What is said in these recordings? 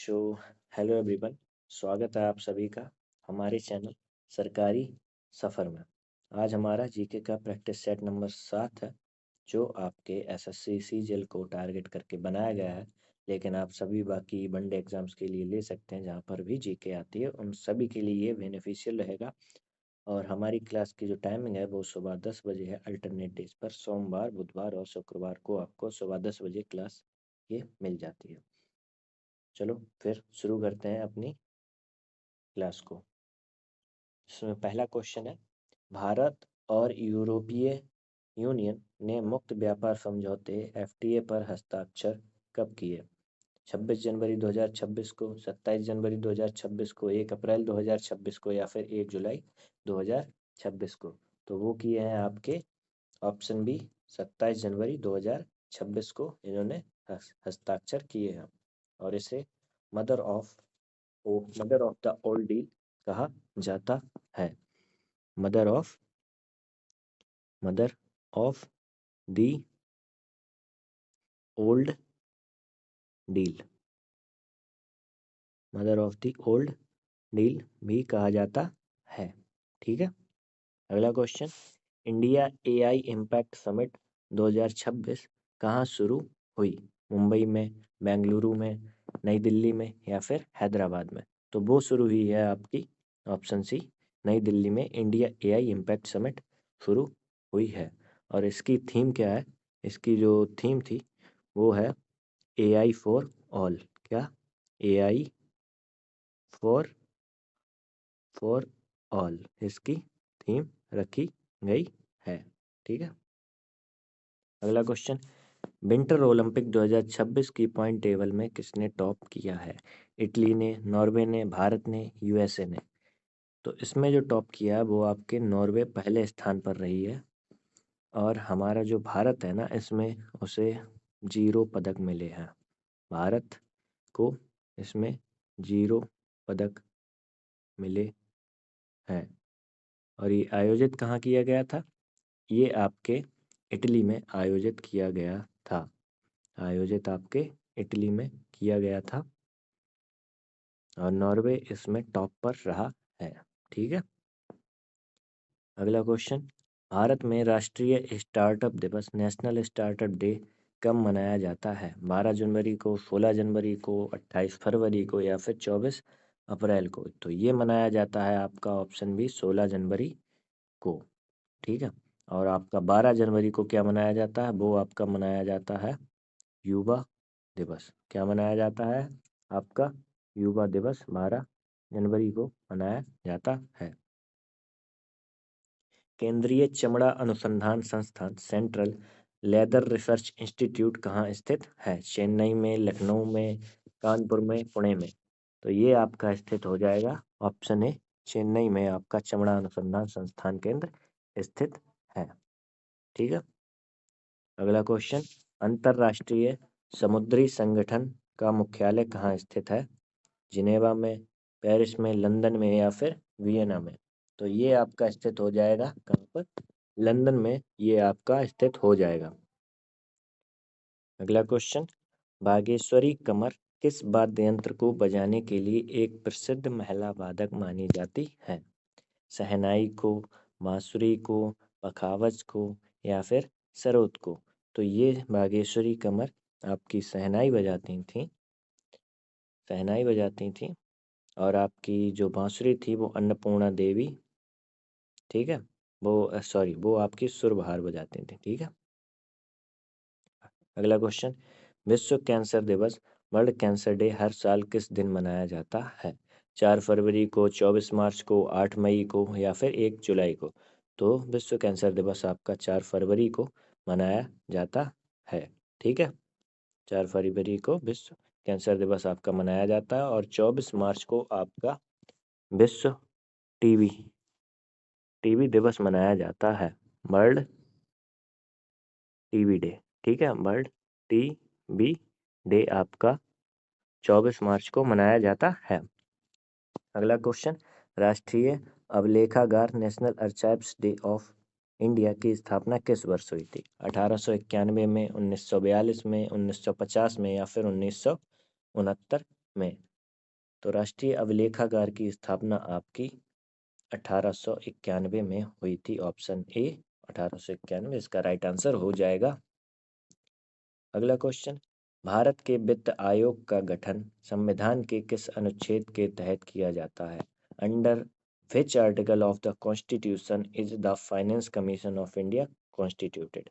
So hello everyone. स्वागत है आप सभी का हमारे चैनल सरकारी सफ़र में। आज हमारा जीके का प्रैक्टिस सेट नंबर 7 है, जो आपके एसएससी सीजीएल को टारगेट करके बनाया गया है। लेकिन आप सभी बाकी वनडे एग्ज़ाम्स के लिए ले सकते हैं, जहाँ पर भी जीके आती है उन सभी के लिए ये बेनिफिशियल रहेगा। और हमारी क्लास की जो टाइमिंग है वो सुबह 10 बजे है। अल्टरनेट डेज पर सोमवार, बुधवार और शुक्रवार को आपको सुबह 10 बजे क्लास ये मिल जाती है। चलो फिर शुरू करते हैं अपनी क्लास को। इसमें पहला क्वेश्चन है, भारत और यूरोपीय यूनियन ने मुक्त व्यापार समझौते एफटीए पर हस्ताक्षर कब किए? 26 जनवरी 2026 को, 27 जनवरी 2026 को, 1 अप्रैल 2026 को या फिर 1 जुलाई 2026 को। तो वो किए हैं आपके ऑप्शन बी 27 जनवरी 2026 को इन्होंने हस्ताक्षर किए हैं। और इसे mother of mother of the old deal कहा जाता है। Mother of the old deal, mother of the old deal भी कहा जाता है। ठीक है। अगला question, India AI impact summit 2026 कहाँ शुरू हुई? मुंबई में, बेंगलुरु में, नई दिल्ली में या फिर हैदराबाद में? तो वो शुरू हुई है आपकी ऑप्शन सी, नई दिल्ली में इंडिया एआई इम्पैक्ट समिट शुरू हुई है। और इसकी थीम क्या है? इसकी जो थीम थी वो है एआई फॉर ऑल। क्या? एआई फॉर ऑल इसकी थीम रखी गई है। ठीक है। अगला क्वेश्चन, विंटर ओलंपिक 2026 की पॉइंट टेबल में किसने टॉप किया है? इटली ने, नॉर्वे ने, भारत ने, यूएसए ने? तो इसमें जो टॉप किया है वो आपके नॉर्वे पहले स्थान पर रही है। और हमारा जो भारत है ना, इसमें उसे 0 पदक मिले हैं। भारत को इसमें 0 पदक मिले हैं। और ये आयोजित कहाँ किया गया था? ये आपके इटली में आयोजित किया गया था। आयोजित आपके इटली में किया गया था। और नॉर्वे इसमें टॉप पर रहा है। ठीक है। अगला क्वेश्चन, भारत में राष्ट्रीय स्टार्टअप दिवस, नेशनल स्टार्टअप डे कब मनाया जाता है? 12 जनवरी को, 16 जनवरी को, 28 फरवरी को या फिर 24 अप्रैल को? तो ये मनाया जाता है आपका ऑप्शन बी 16 जनवरी को। ठीक है। और आपका 12 जनवरी को क्या मनाया जाता है? वो आपका मनाया जाता है युवा दिवस। क्या मनाया जाता है? आपका युवा दिवस 12 जनवरी को मनाया जाता है। केंद्रीय चमड़ा अनुसंधान संस्थान, सेंट्रल लेदर रिसर्च इंस्टीट्यूट कहाँ स्थित है? चेन्नई में, लखनऊ में, कानपुर में, पुणे में? तो ये आपका स्थित हो जाएगा ऑप्शन ए, चेन्नई में आपका चमड़ा अनुसंधान संस्थान केंद्र स्थित है। ठीक है। अगला क्वेश्चन, अंतर्राष्ट्रीय समुद्री संगठन का मुख्यालय कहाँ स्थित है? जिनेवा में, पेरिस में, लंदन में या फिर वियना में? तो ये आपका स्थित हो जाएगा कहाँ पर? लंदन में ये आपका स्थित हो जाएगा। अगला क्वेश्चन, बागेश्वरी कमर किस वाद्य यंत्र को बजाने के लिए एक प्रसिद्ध महिला वादक मानी जाती है? शहनाई को, बांसुरी को, पखावज को या फिर सरोद को? तो ये बागेश्वरी कमर आपकी शहनाई बजाती थी। और आपकी जो बांसुरी थी वो अन्नपूर्णा देवी, ठीक है, वो सॉरी वो आपकी सुरबहार बजाती थी। ठीक है। अगला क्वेश्चन, विश्व कैंसर दिवस, वर्ल्ड कैंसर डे हर साल किस दिन मनाया जाता है? 4 फरवरी को, 24 मार्च को, 8 मई को या फिर 1 जुलाई को? तो विश्व कैंसर दिवस आपका 4 फरवरी को मनाया जाता है। ठीक है। 4 फरवरी को विश्व कैंसर दिवस आपका मनाया जाता है। और 24 मार्च को आपका विश्व टीबी टीबी दिवस मनाया जाता है, वर्ल्ड टीबी डे। ठीक है। वर्ल्ड टीबी डे आपका 24 मार्च को मनाया जाता है। अगला क्वेश्चन, राष्ट्रीय अभिलेखागार national archives day of India की स्थापना किस वर्ष हुई थी? 1891 में, 1942 में, 1950 में या फिर 1969 में? तो राष्ट्रीय अभिलेखागार की स्थापना आपकी 1891 में हुई थी। ऑप्शन ए 1891 इसका राइट आंसर हो जाएगा। अगला क्वेश्चन, भारत के वित्त आयोग का गठन संविधान के किस अनुच्छेद के तहत किया जाता है? Under which article of the constitution is the finance commission of India constituted?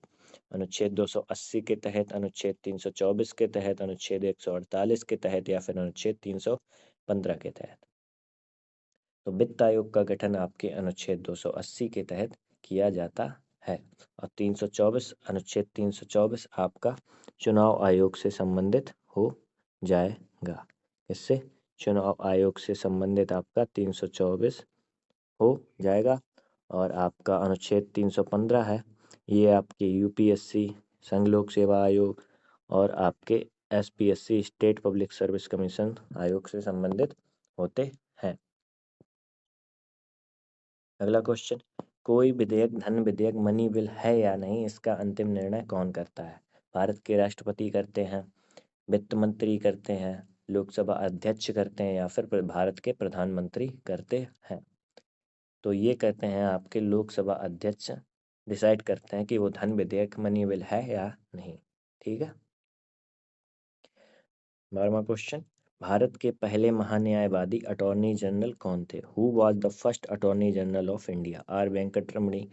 अनुच्छेद 280 के तहत, अनुच्छेद 324 के तहत, अनुच्छेद 148 के तहत या फिर अनुच्छेद 315 के तहत? तो वित्त आयोग का गठन आपके अनुच्छेद 280 के तहत किया जाता है और 324 अनुच्छेद 324 आपका चुनाव आयोग से संबंधित हो जाएगा। इससे चुनाव आयोग से संबंधित आपका 324 हो जाएगा और आपका अनुच्छेद 315 है, ये आपके यूपीएससी, संघ लोक सेवा आयोग और आपके SPSC state public service commission आयोग से संबंधित होते हैं। अगला क्वेश्चन, कोई विधेयक धन विधेयक मनी बिल है या नहीं, इसका अंतिम निर्णय कौन करता है? भारत के राष्ट्रपति करते हैं, वित्त मंत्री करते हैं, लोकसभा अध्यक्ष करते हैं या फिर भारत के प्रधानमंत्री करते हैं? तो ये कहते हैं आपके लोकसभा अध्यक्ष डिसाइड करते हैं कि वो धन विधेयक मनी बिल है या नहीं। ठीक है। 12वां क्वेश्चन, भारत के पहले महान्यायवादी अटॉर्नी जनरल कौन थे? Who was the first attorney general of India? R Venkataramani,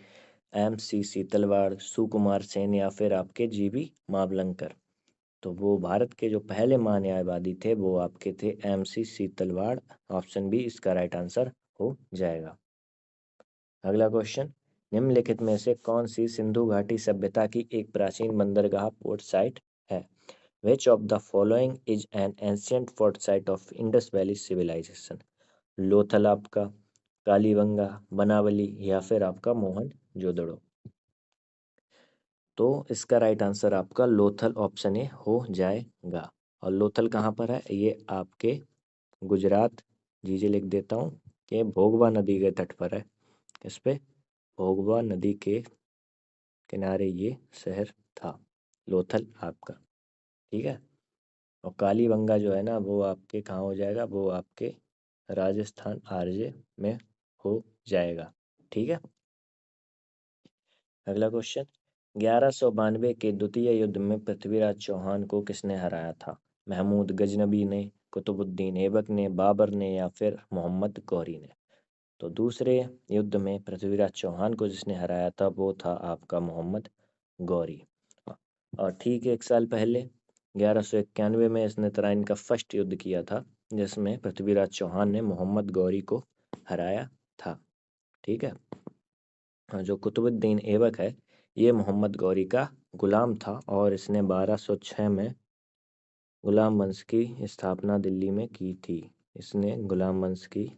M C Setalvad, Sukumar Sen या फिर आपके जी बी मावलंकर? तो वो भारत के जो पहले महान्यायवादी थे वो आपके थे M C Setalvad. Option B इसका राइट आंसर हो जाएगा। अगला क्वेश्चन, निम्नलिखित में से कौन सी सिंधु घाटी सभ्यता की एक प्राचीन बंदरगाह पोर्ट साइट है? Which of the following is an ancient fort site of Indus Valley civilization? Lothal आपका, कालीबंगा, बनावली या फिर आपका मोहनजोदड़ो? तो इसका राइट आंसर आपका लोथल ऑप्शन ए हो जाएगा। और लोथल कहाँ पर है? ये आपके गुजरात, जी लिख देता हूँ कि भोगवा नदी के तट पर है। इस पे भोगवा नदी के किनारे ये शहर था लोथल आपका। ठीक है। और कालीबंगा जो है ना वो आपके कहाँ हो जाएगा? वो आपके राजस्थान आरजे में हो जाएगा। ठीक है। अगला क्वेश्चन, 1192 के द्वितीय युद्ध में पृथ्वीराज चौहान को किसने हराया था? महमूद गजनबी ने, कुतुबुद्दीन ऐबक ने, बाबर ने या फिर मोहम्मद गौरी ने? तो दूसरे युद्ध में पृथ्वीराज चौहान को जिसने हराया था वो था आपका मोहम्मद गौरी। और ठीक 1 साल पहले 1191 में इसने तराइन का फर्स्ट युद्ध किया था जिसमें पृथ्वीराज चौहान ने मोहम्मद गौरी को हराया था। ठीक है। और जो कुतुबुद्दीन ऐबक है ये मोहम्मद गौरी का गुलाम था और इसने 1206 में गुलाम वंश की स्थापना दिल्ली में की थी। इसने गुलाम वंश की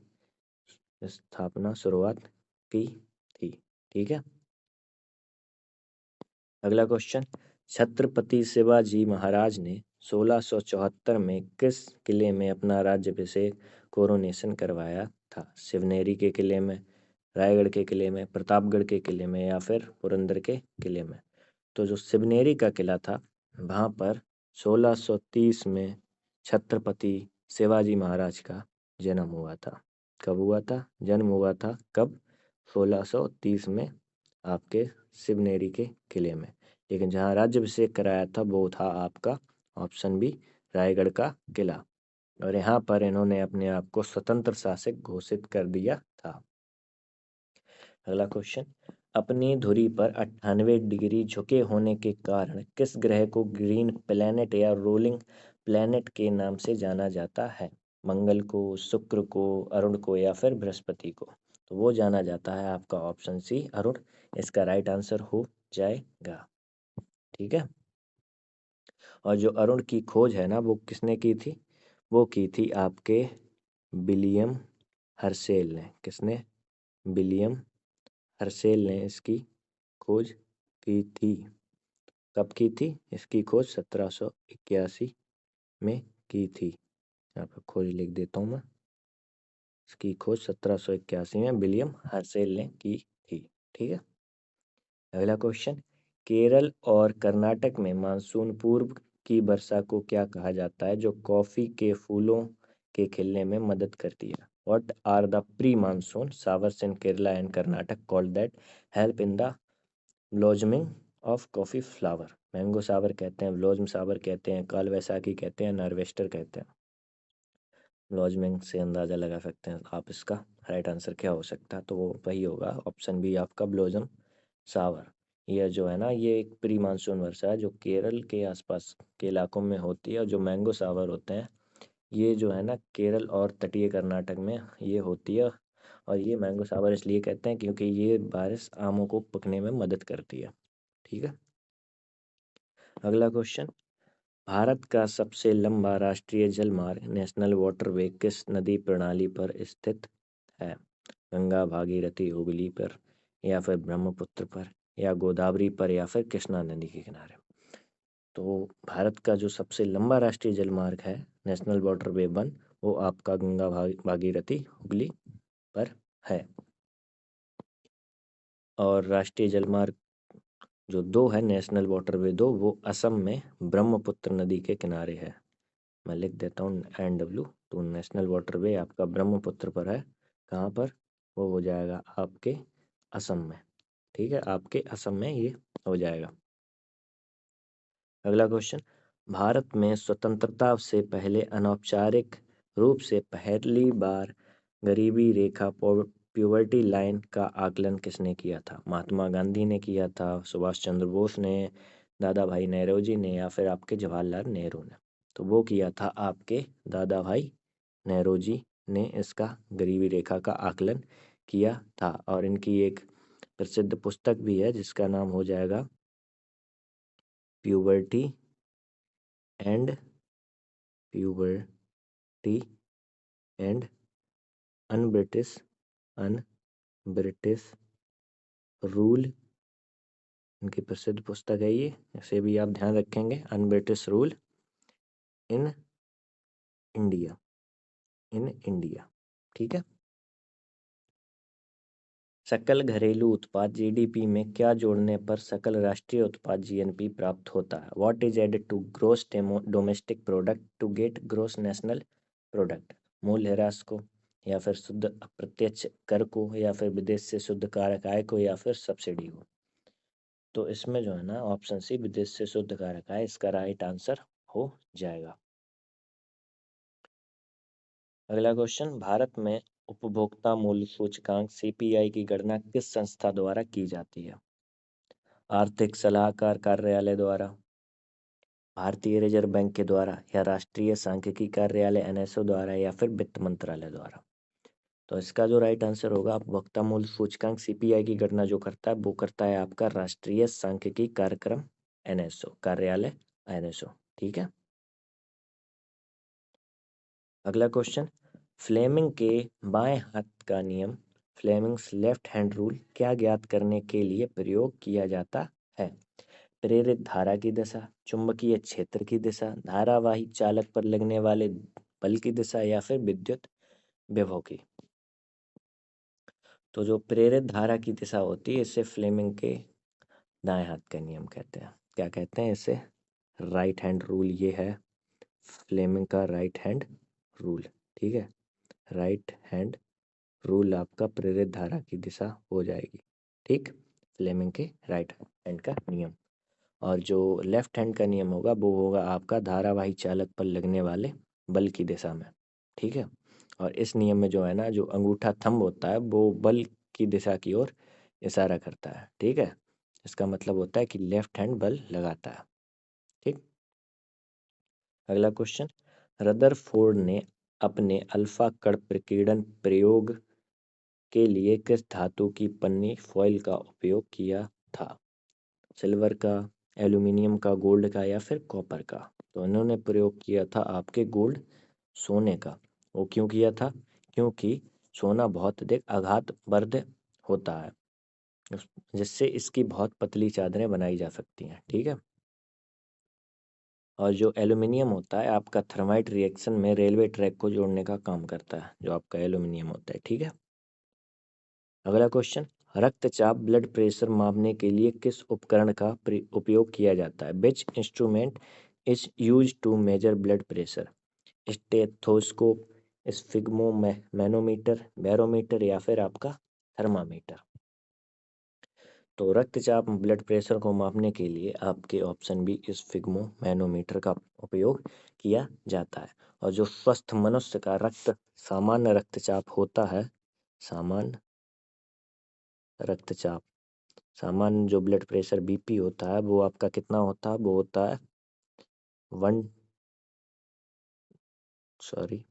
स्थापना शुरुआत की थी। ठीक है। अगला क्वेश्चन, छत्रपति शिवाजी महाराज ने 1674 में किस किले में अपना राज्याभिषेक कोरोनेशन करवाया था? शिवनेरी के किले में, रायगढ़ के किले में, प्रतापगढ़ के किले में या फिर पुरंदर के किले में? तो जो शिवनेरी का किला था वहाँ पर 1630 में छत्रपति शिवाजी महाराज का जन्म हुआ था। कब हुआ था? जन्म हुआ था कब? 1630 में आपके शिवनेरी के किले में। लेकिन जहाँ राज्याभिषेक कराया था वो था आपका ऑप्शन बी रायगढ़ का किला। और यहाँ पर इन्होंने अपने आप को स्वतंत्र शासक घोषित कर दिया था। अगला क्वेश्चन, अपनी धुरी पर 98 डिग्री झुके होने के कारण किस ग्रह को ग्रीन प्लैनेट या रोलिंग प्लैनेट के नाम से जाना जाता है? मंगल को, शुक्र को, अरुण को या फिर बृहस्पति को? तो वो जाना जाता है आपका ऑप्शन सी अरुण। इसका राइट आंसर हो जाएगा। ठीक है। और जो अरुण की खोज है ना वो किसने की थी? वो की थी आपके विलियम हर्शेल ने। किसने? विलियम हर्शेल ने इसकी खोज की थी। कब की थी? इसकी खोज 1781 में की थी। यहाँ पर खोज लिख देता हूँ मैं। इसकी खोज 1781 में विलियम हर्शेल ने की थी। ठीक है। अगला क्वेश्चन, केरल और कर्नाटक में मानसून पूर्व की वर्षा को क्या कहा जाता है जो कॉफी के फूलों के खिलने में मदद करती है। What are the pre-monsoon showers in Kerala and Karnataka called that help in the blossoming of coffee flower? Mango shower कहते हैं, ब्लोजम सावर कहते हैं, काल वैसाखी कहते हैं, नार्वेस्टर कहते हैं। ब्लोजमिंग से अंदाज़ा लगा सकते हैं आप इसका राइट आंसर क्या हो सकता है, तो वो वही होगा ऑप्शन बी आपका ब्लोजम सावर। यह जो है ना, ये एक प्री मानसून वर्षा है जो केरल के आसपास के इलाकों में होती है, और जो मैंगो सावर होते हैं ये जो है ना केरल और तटीय कर्नाटक में ये होती है। और ये मैंगो सावर इसलिए कहते हैं क्योंकि ये बारिश आमों को पकने में मदद करती है। ठीक है, अगला क्वेश्चन, भारत का सबसे लंबा राष्ट्रीय जलमार्ग नेशनल वाटरवे किस नदी प्रणाली पर स्थित है? गंगा, भागीरथी, हुगली पर, या फिर ब्रह्मपुत्र पर, या गोदावरी पर, या फिर कृष्णा नदी के किनारे? तो भारत का जो सबसे लंबा राष्ट्रीय जलमार्ग है नेशनल वाटरवे 1, वो आपका गंगा, भागीरथी, हुगली पर है। और राष्ट्रीय जलमार्ग जो 2 है नेशनल वाटरवे 2, वो असम में ब्रह्मपुत्र नदी के किनारे है। मैं लिख देता हूँ NW2, नेशनल वाटरवे आपका ब्रह्मपुत्र पर है। कहाँ पर? वो हो जाएगा आपके असम में। ठीक है, आपके असम में ये हो जाएगा। अगला क्वेश्चन, भारत में स्वतंत्रता से पहले अनौपचारिक रूप से पहली बार गरीबी रेखा प्यूबर्टी लाइन का आकलन किसने किया था? महात्मा गांधी ने किया था, सुभाष चंद्र बोस ने, दादा भाई नेहरू ने, या फिर आपके जवाहरलाल नेहरू ने? तो वो किया था आपके दादा भाई नेहरू जी ने इसका गरीबी रेखा का आकलन किया था। और इनकी एक प्रसिद्ध पुस्तक भी है जिसका नाम हो जाएगा puberty and puberty and un-British rule. इनकी प्रसिद्ध पुस्तक है ये, इसे भी आप ध्यान रखेंगे, अनब्रिटिश रूल इन इंडिया। ठीक है, सकल घरेलू उत्पाद GDP में क्या जोड़ने पर सकल राष्ट्रीय उत्पाद GNP प्राप्त होता है? What is added to gross domestic product to get gross national product? मूल्य ह्रास को, या फिर शुद्ध अप्रत्यक्ष कर को, या फिर विदेश से शुद्ध कारक आय को, या फिर सब्सिडी को? तो इसमें जो है ना ऑप्शन सी विदेश से शुद्ध कारक आय इसका राइट आंसर हो जाएगा। अगला क्वेश्चन, भारत में उपभोक्ता मूल्य सूचकांक CPI की गणना किस संस्था द्वारा की जाती है? आर्थिक सलाहकार कार्यालय द्वारा, भारतीय रिजर्व बैंक के द्वारा, या राष्ट्रीय सांख्यिकी कार्यालय NSO द्वारा, या फिर वित्त मंत्रालय द्वारा? तो इसका जो राइट आंसर होगा, उपभोक्ता मूल्य सूचकांक CPI की गणना जो करता है वो करता है आपका राष्ट्रीय सांख्यिकी कार्यक्रम NSO कार्यालय NSO। ठीक है, अगला क्वेश्चन, फ्लेमिंग के बाएं हाथ का नियम, फ्लेमिंग्स लेफ्ट हैंड रूल, क्या ज्ञात करने के लिए प्रयोग किया जाता है? प्रेरित धारा की दिशा, चुंबकीय क्षेत्र की दिशा, धारावाही चालक पर लगने वाले बल की दिशा, या फिर विद्युत विभव की? तो जो प्रेरित धारा की दिशा होती है इसे फ्लेमिंग के दाएं हाथ का नियम कहते हैं। क्या कहते हैं इसे? राइट हैंड रूल ये है फ्लेमिंग का राइट हैंड रूल। ठीक है, राइट हैंड रूल आपका प्रेरित धारा की दिशा हो जाएगी। ठीक, फ्लेमिंग के राइट हैंड का नियम। और जो लेफ्ट हैंड का नियम होगा वो होगा आपका धारावाही चालक पर लगने वाले बल की दिशा में। ठीक है, और इस नियम में जो है ना जो अंगूठा थंब होता है वो बल की दिशा की ओर इशारा करता है। ठीक है, इसका मतलब होता है कि लेफ्ट हैंड बल लगाता है। ठीक, अगला क्वेश्चन, रदरफोर्ड ने अपने अल्फा कण प्रकीर्णन प्रयोग के लिए किस धातु की पन्नी फॉइल का उपयोग किया था? सिल्वर का, एल्यूमिनियम का, गोल्ड का, या फिर कॉपर का? तो इन्होंने प्रयोग किया था आपके गोल्ड, सोने का। वो क्यों किया था? क्योंकि सोना बहुत अधिक आघातवर्ध होता है, जिससे इसकी बहुत पतली चादरें बनाई जा सकती हैं। ठीक है, और जो एल्यूमिनियम होता है आपका थर्माइट रिएक्शन में रेलवे ट्रैक को जोड़ने का काम करता है, जो आपका एल्यूमिनियम होता है। ठीक है, अगला क्वेश्चन, रक्तचाप ब्लड प्रेशर मापने के लिए किस उपकरण का उपयोग किया जाता है? Which instrument is use to measure blood pressure? Stethoscope, sphygmomanometer, barometer या फिर आपका थर्मामीटर। तो रक्तचाप ब्लड प्रेशर को मापने के लिए आपके ऑप्शन बी स्फिग्मो मैनोमीटर का उपयोग किया जाता है। और जो स्वस्थ मनुष्य का सामान्य रक्तचाप होता है, सामान्य रक्तचाप, सामान्य जो ब्लड प्रेशर बीपी होता है वो आपका कितना होता है, वो होता है वन सॉरी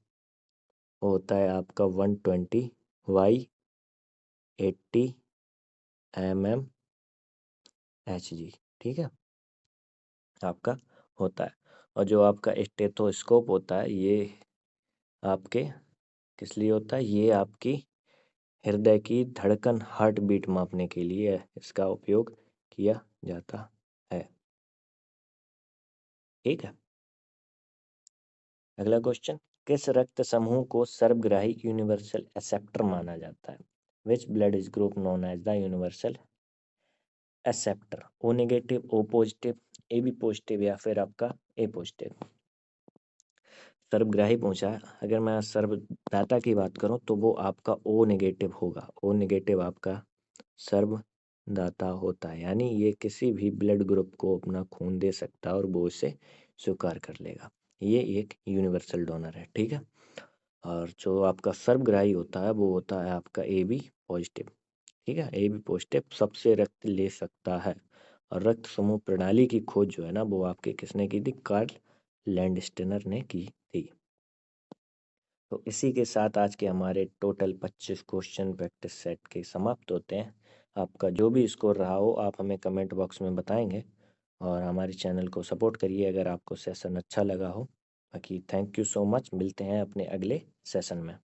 वो होता है आपका 120/80 mm Hg, ठीक है, आपका होता है। और जो आपका स्टेथोस्कोप होता है ये आपके किस लिए होता है, ये आपकी हृदय की धड़कन हार्ट बीट मापने के लिए इसका उपयोग किया जाता है। ठीक है, अगला क्वेश्चन, किस रक्त समूह को सर्वग्राही यूनिवर्सल एक्सेप्टर माना जाता है? Which blood is group known as the universal acceptor? O negative, O positive, A B positive या फिर आपका ए पॉजिटिव? सर्वग्राही पूछा है, अगर मैं सर्वदाता की बात करूं तो वो आपका ओ नेगेटिव होगा। ओ नेगेटिव आपका सर्वदाता होता है, यानी ये किसी भी ब्लड ग्रुप को अपना खून दे सकता है और वो इसे स्वीकार कर लेगा। ये एक यूनिवर्सल डोनर है, ठीक है। और जो आपका सर्वग्राही होता है वो होता है आपका ए बी पॉजिटिव, ठीक है। ए बी पॉजिटिव सबसे रक्त ले सकता है। और रक्त समूह प्रणाली की खोज जो है ना वो आपके किसने की थी, कार्ल लैंडस्टेनर ने की थी। तो इसी के साथ आज के हमारे टोटल 25 क्वेश्चन प्रैक्टिस सेट के समाप्त होते हैं। आपका जो भी स्कोर रहा हो आप हमें कमेंट बॉक्स में बताएंगे। और हमारे चैनल को सपोर्ट करिए अगर आपको सेशन अच्छा लगा हो। बाकी थैंक यू सो मच, मिलते हैं अपने अगले सेशन में।